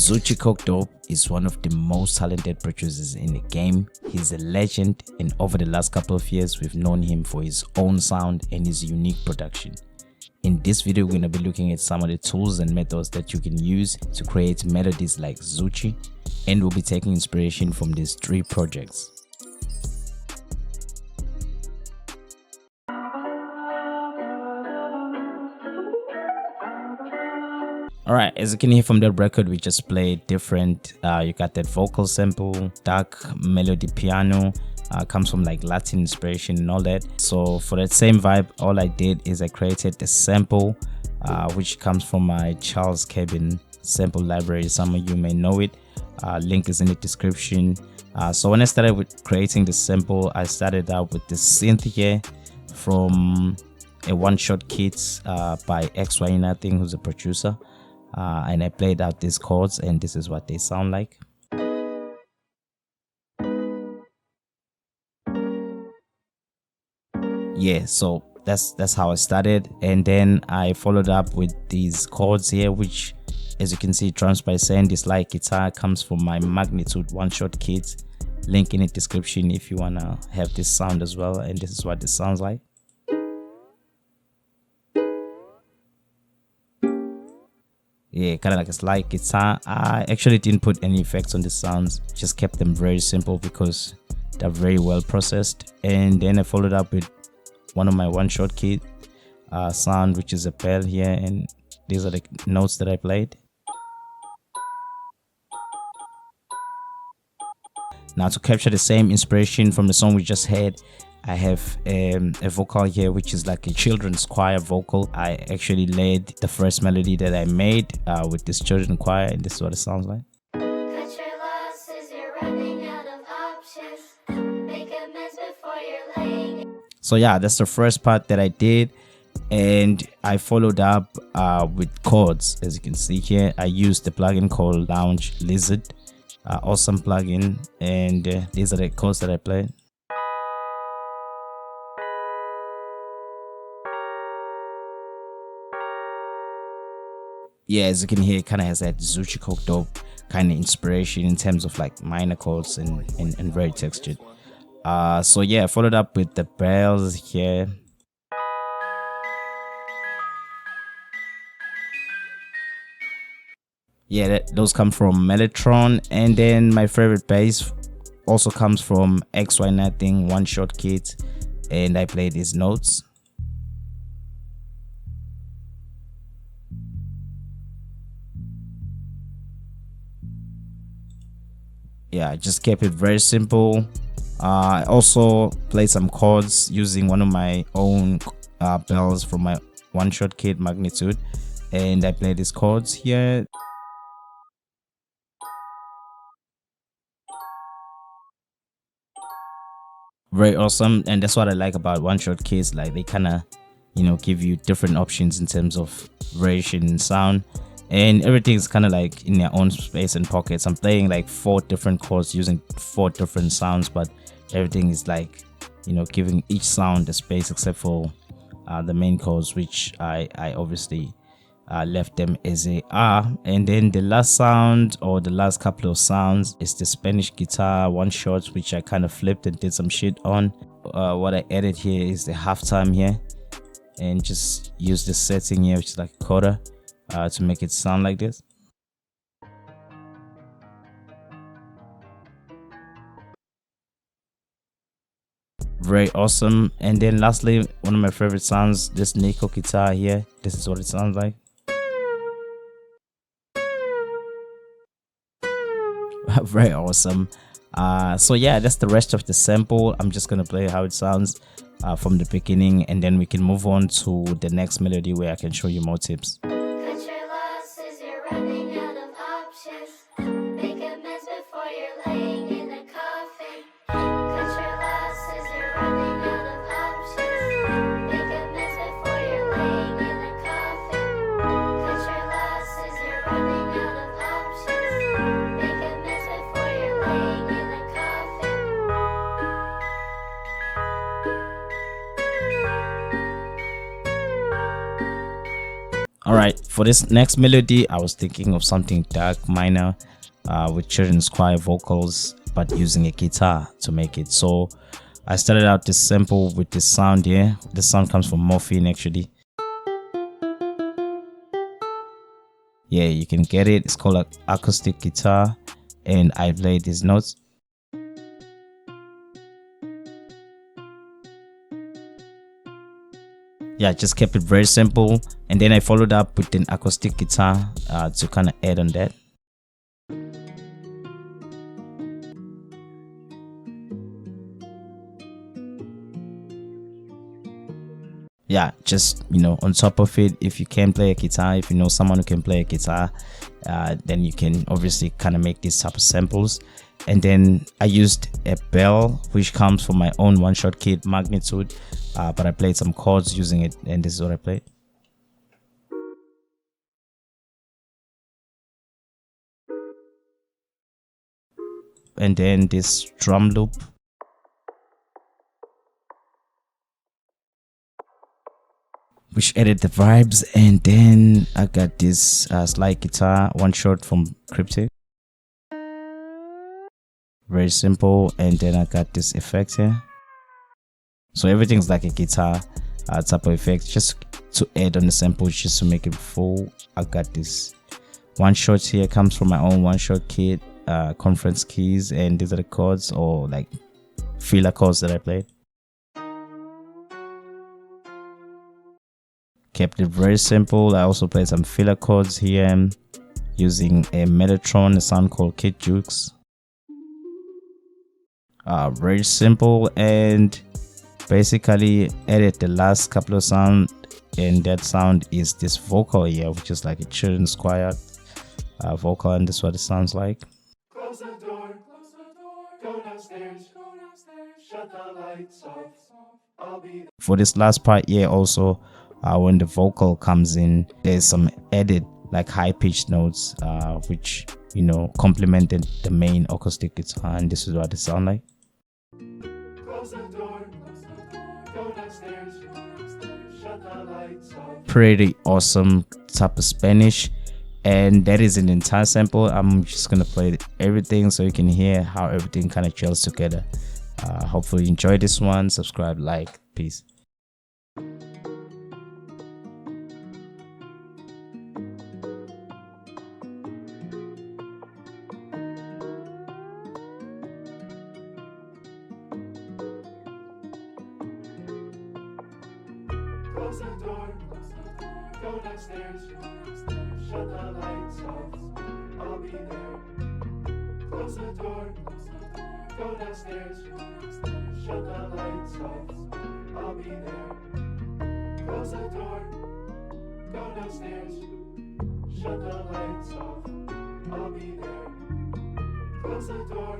Zoocci Coke Dope is one of the most talented producers in the game. He's a legend, and over the last couple of years we've known him for his own sound and his unique production. In this video, we're going to be looking at some of the tools and methods that you can use to create melodies like Zoocci, and we'll be taking inspiration from these 3 projects. Alright, as you can hear from the record, we just played different, you got that vocal sample, dark melody piano, comes from like Latin inspiration and all that. So for that same vibe, all I did is I created a sample, which comes from my Charles Cabin sample library. Some of you may know it. Link is in the description. So when I started with creating the sample, I started out with the synth here from a one-shot kit by S1EP5, who's a producer. And I played out these chords, and this is what they sound like. Yeah, so that's how I started, and then I followed up with these chords here, which, as you can see, drums by Sandiseni guitar comes from my Magnitude one-shot kit. Link in the description if you wanna have this sound as well, and this is what this sounds like. Yeah, kind of like a slide guitar. I actually didn't put any effects on the sounds, just kept them very simple because they're very well processed. And then I followed up with one of my one-shot kit sound, which is a bell here, and these are the notes that I played. Now, to capture the same inspiration from the song we just heard, I have a vocal here, which is like a children's choir vocal. I actually led the first melody that I made with this children's choir, and this is what it sounds like. So yeah, that's the first part that I did, and I followed up with chords. As you can see here, I used the plugin called Lounge Lizard, awesome plugin, and these are the chords that I played. Yeah, as you can hear, it kind of has that Zoocci Coke Dope kind of inspiration in terms of like minor chords and very textured. So yeah, I followed up with the bells here. Yeah, those come from Mellotron, and then my favorite bass also comes from S1EP5 one-shot kit, and I played these notes. Yeah, I just kept it very simple. I also played some chords using one of my own bells from my one-shot kit Magnitude, and I played these chords here. Very awesome, and that's what I like about one-shot kits. Like, they kind of, you know, give you different options in terms of variation in sound, and everything is kind of like in their own space and pockets. I'm playing like 4 different chords using 4 different sounds, but everything is like, you know, giving each sound a space except for the main chords, which I obviously left them as they are. And then the last sound, or the last couple of sounds, is the Spanish guitar one-shot, which I kind of flipped and did some shit on. What I added here is the halftime here, and just use this setting here, which is like a quarter, to make it sound like this. Very awesome. And then lastly, one of my favorite sounds, this Nico guitar here. This is what it sounds like. Very awesome. So yeah, that's the rest of the sample. I'm just gonna play how it sounds from the beginning, and then we can move on to the next melody where I can show you more tips. Alright, For this next melody, I was thinking of something dark minor with children's choir vocals, but using a guitar to make it. So I started out this sample with this sound here. This sound comes from Morphine actually. Yeah, you can get it. It's called an acoustic guitar, and I played these notes. Yeah, just kept it very simple, and then I followed up with an acoustic guitar to kind of add on that. Yeah, just, you know, on top of it, if you can play a guitar, if you know someone who can play a guitar, then you can obviously kind of make these type of samples. And then I used a bell which comes from my own one-shot kit, Magnitude, but I played some chords using it, and this is what I played. And then this drum loop, which added the vibes. And then I got this slide guitar one shot from Cryptic, very simple. And then I got this effect here, so everything's like a guitar type of effect, just to add on the samples, just to make it full. I got this one shot here, comes from my own one shot kit, conference keys, and these are the chords, or like filler chords that I played. Kept it very simple. I also played some filler chords here using a Mellotron, a sound called Kid Jukes. Very simple, and basically added the last couple of sound, and that sound is this vocal here, which is like a children's choir vocal, and this is what it sounds like. Close the door, go downstairs, shut the lights off. I'll be there. For this last part here also, when the vocal comes in, there's some added like high-pitched notes which, you know, complemented the main acoustic guitar, and this is what it sounds like. Close the door, go downstairs, shut the lights off. Pretty awesome type of Spanish, and that is an entire sample. I'm just gonna play everything so you can hear how everything kind of gels together. Hopefully you enjoy this one. Subscribe, like, peace. Close the door, go downstairs, shut the lights off, I'll be there. Close the door, go downstairs, shut the lights off, I'll be there. Close the door, go downstairs, shut the lights off, I'll be there. Close the door.